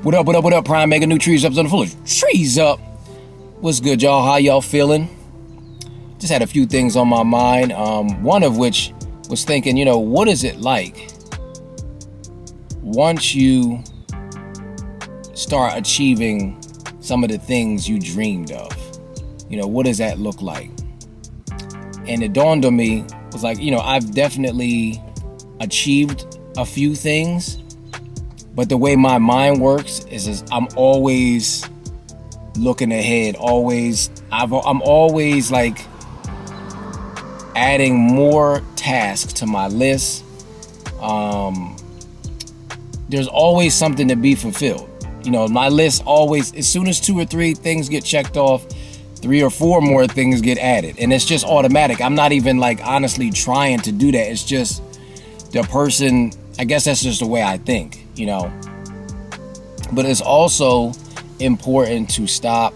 What up, Prime Mega New Trees Up on the full trees up. What's good, y'all? How y'all feeling? Just had a few things on my mind. One of which was thinking, what is it like once you start achieving some of the things you dreamed of? What does that look like? And it dawned on me, was like, I've definitely achieved a few things, but the way my mind works is I'm always looking ahead. I'm always like adding more tasks to my list. There's always something to be fulfilled. My list always, as soon as 2 or 3 things get checked off, 3 or 4 more things get added. And it's just automatic. I'm not even honestly trying to do that. It's just the person, I guess that's just the way I think, But it's also important to stop,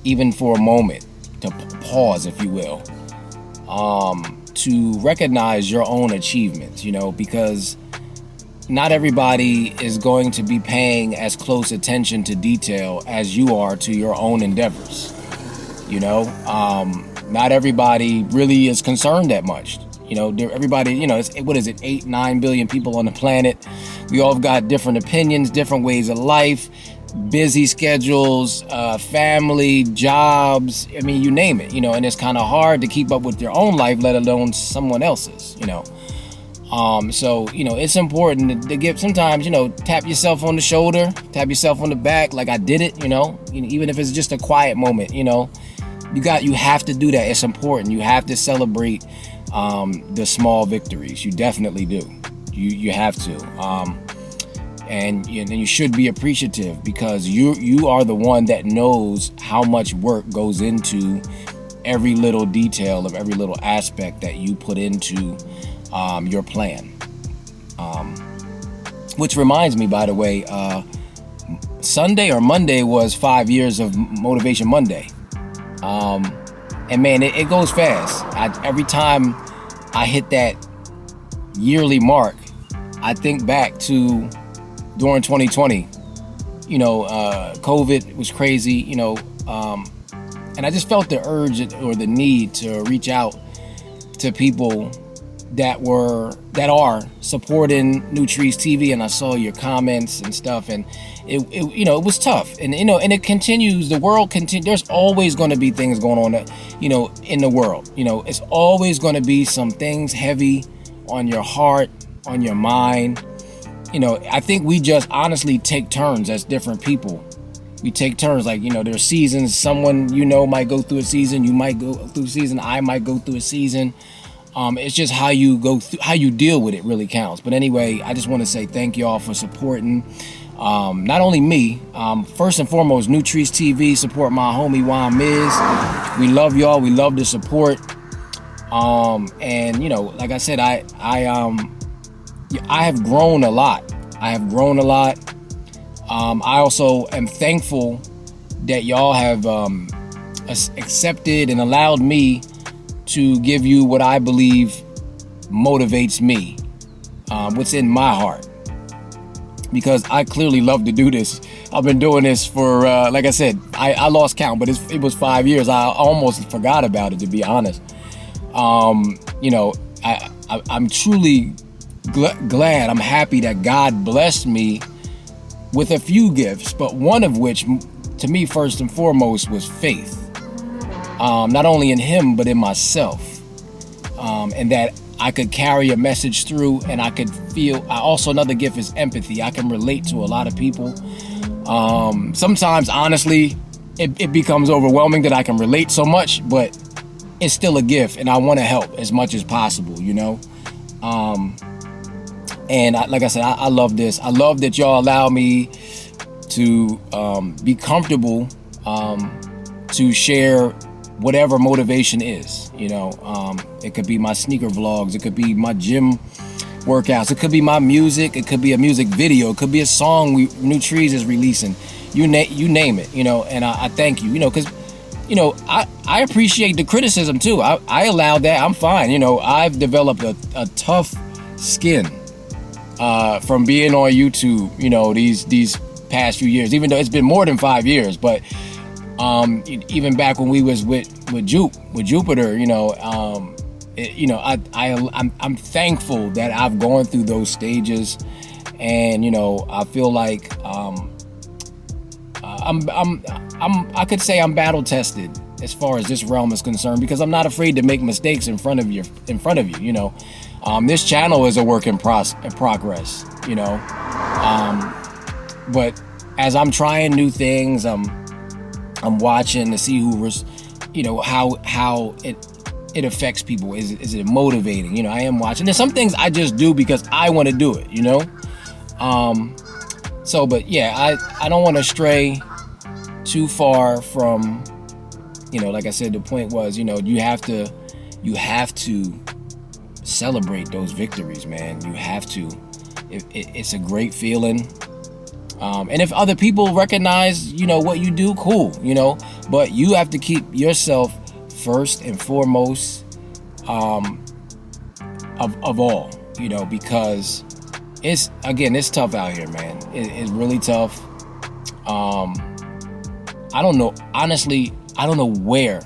even for a moment, to pause, if you will, to recognize your own achievements, because not everybody is going to be paying as close attention to detail as you are to your own endeavors. Not everybody really is concerned that much. Everybody, what is it, 8-9 billion people on the planet. We all got different opinions, different ways of life, busy schedules, family, jobs. I mean, you name it, and it's kind of hard to keep up with your own life, let alone someone else's, So, it's important to give sometimes, tap yourself on the shoulder, tap yourself on the back, like I did it, even if it's just a quiet moment, you have to do that. It's important. You have to celebrate the small victories. You definitely do. You have to. And you should be appreciative, because you are the one that knows how much work goes into every little detail of every little aspect that you put into your plan. Which reminds me, by the way, Sunday or Monday was 5 years of Motivation Monday. And man, it goes fast. Every time I hit that yearly mark, I think back to during 2020. COVID was crazy, and I just felt the urge or the need to reach out to people that are supporting New Trees TV, and I saw your comments and stuff, and it was tough, and and it continues. The world continues. There's always going to be things going on that, in the world. It's always going to be some things heavy on your heart, on your mind. I think we just honestly take turns as different people. We take turns, there's seasons. Someone might go through a season. You might go through a season. I might go through a season. It's just how you go through, how you deal with it really counts. But anyway, I just want to say thank y'all for supporting not only me, first and foremost, New Trees TV, support my homie Juan Miz. We love y'all. We love the support. And like I said, I have grown a lot. I also am thankful that y'all have accepted and allowed me to give you what I believe motivates me, what's in my heart, because I clearly love to do this. I've been doing this for, like I said, I lost count, but it was 5 years. I almost forgot about it, to be honest. I'm truly glad. I'm happy that God blessed me with a few gifts, but one of which, to me, first and foremost, was faith. Not only in him, but in myself, and that I could carry a message through, and I could feel. Also, another gift is empathy. I can relate to a lot of people. Sometimes, honestly, it becomes overwhelming that I can relate so much, but it's still a gift, and I want to help as much as possible, And like I said, I love this. I love that y'all allow me to be comfortable to share whatever motivation is. It could be my sneaker vlogs, it could be my gym workouts, it could be my music, it could be a music video, it could be a song New Trees is releasing. You name it, and I thank you, because I appreciate the criticism too. I allow that. I'm fine. I've developed a tough skin from being on YouTube, you know, these past few years, even though it's been more than 5 years, but even back when we was with Jupiter, you know, I'm thankful that I've gone through those stages, and you know, I feel like I could say I'm battle tested as far as this realm is concerned, because I'm not afraid to make mistakes in front of you. You know, this channel is a work in progress. You know, but as I'm trying new things, I'm watching to see you know, how it affects people. Is it motivating? You know, I am watching. There's some things I just do because I want to do it. You know, so but yeah, I don't want to stray too far from, you know, like I said, the point was, you know, you have to celebrate those victories, man. You have to. It's a great feeling. And if other people recognize, you know, what you do, cool, you know, but you have to keep yourself first and foremost, of all, you know, because it's tough out here, man. It's really tough. I don't know, honestly, I don't know where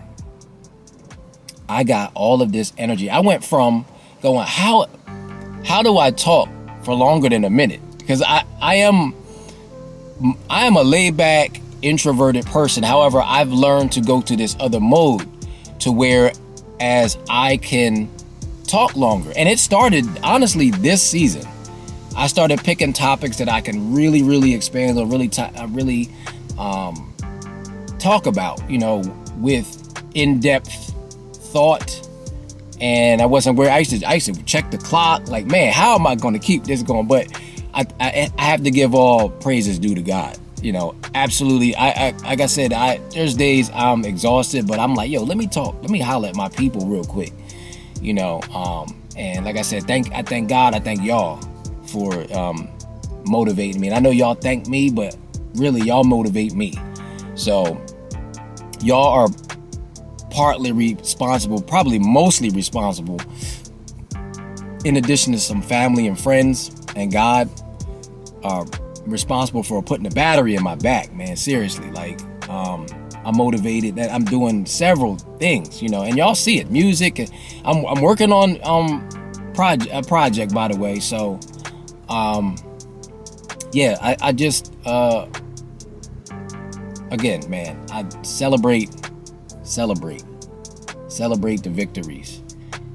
I got all of this energy. I went from going, how do I talk for longer than a minute? Because I am a laid back, introverted person. However, I've learned to go to this other mode to where as I can talk longer. And it started, honestly, this season. I started picking topics that I can really, really expand on, really talk about, you know, with in-depth thought. And I wasn't where I used to check the clock, like, man, how am I going to keep this going? But I have to give all praises due to God. You know, absolutely. I like I said, there's days I'm exhausted, but I'm like, yo, let me holler at my people real quick. You know, and like I said, I thank God, I thank y'all for motivating me. And I know y'all thank me, but really y'all motivate me. So y'all are partly responsible, probably mostly responsible, in addition to some family and friends and God, are responsible for putting the battery in my back, man. Seriously, like, I'm motivated that I'm doing several things, you know, and y'all see it. Music, I'm working on a project, by the way. So yeah, I just again, man, I celebrate the victories,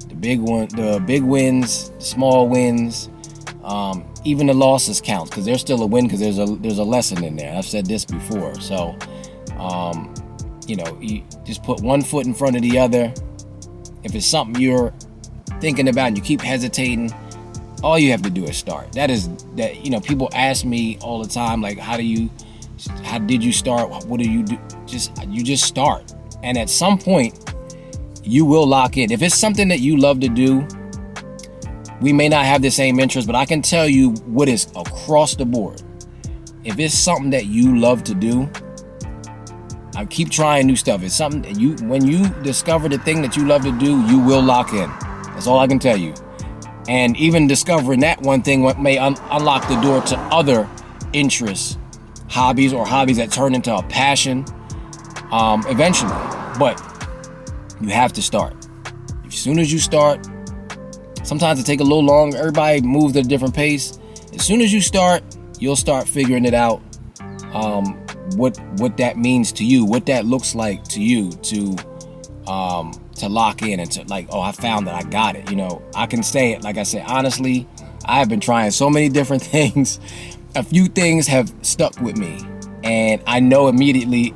the big wins, the small wins. Even the losses count, because there's still a win, because there's a lesson in there. I've said this before. So you know, you just put one foot in front of the other. If it's something you're thinking about and you keep hesitating, all you have to do is start. You know, people ask me all the time, like, how did you start? What do you do? You just start. And at some point you will lock in. If it's something that you love to do, we may not have the same interest, but I can tell you what is across the board. If it's something that you love to do, I keep trying new stuff. It's something that when you discover the thing that you love to do, you will lock in. That's all I can tell you. And even discovering that one thing may unlock the door to other interests, hobbies that turn into a passion eventually. But you have to start. As soon as you start, sometimes it takes a little longer. Everybody moves at a different pace. As soon as you start, you'll start figuring it out. What that means to you, what that looks like to you, to lock in and to, like, oh, I found that, I got it. You know, I can say it, like I said, honestly, I have been trying so many different things. A few things have stuck with me, and I know immediately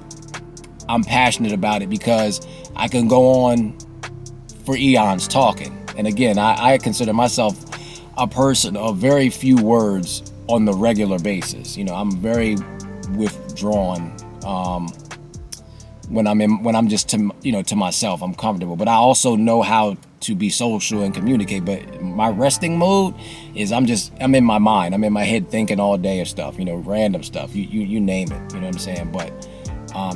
I'm passionate about it, because I can go on for eons talking. And again, I consider myself a person of very few words on the regular basis. You know, I'm very withdrawn when I'm just to myself. I'm comfortable, but I also know how to be social and communicate. But my resting mode is I'm in my mind. I'm in my head thinking all day of stuff. You know, random stuff. You name it. You know what I'm saying? But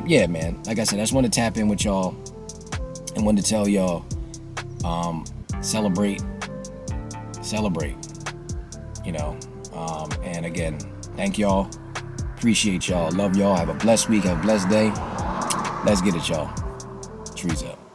yeah, man. Like I said, I just want to tap in with y'all and want to tell y'all, celebrate. You know. And again, thank y'all. Appreciate y'all. Love y'all. Have a blessed week. Have a blessed day. Let's get it, y'all. Trees up.